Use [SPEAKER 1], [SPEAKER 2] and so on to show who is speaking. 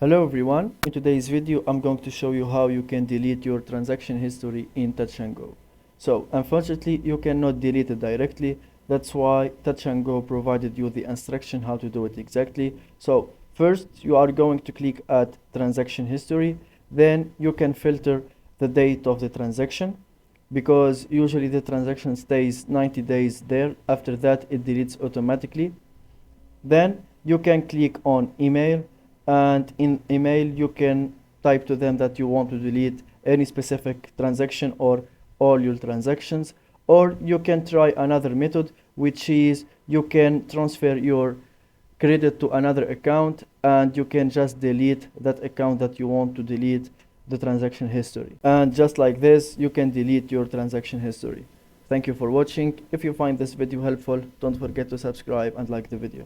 [SPEAKER 1] Hello everyone, in today's video I'm going to show you how you can delete your transaction history in Touch and Go. So unfortunately you cannot delete it directly, that's why Touch and Go provided you the instruction how to do it exactly. So first you are going to click at transaction history, then you can filter the date of the transaction because usually the transaction stays 90 days there, after that it deletes automatically. Then you can click on email, and in email you can type to them that you want to delete any specific transaction or all your transactions, or you can try another method, which is you can transfer your credit to another account and you can just delete that account that you want to delete the transaction history, and just like this you can delete your transaction history. Thank you for watching. If you find this video helpful, don't forget to subscribe and like the video.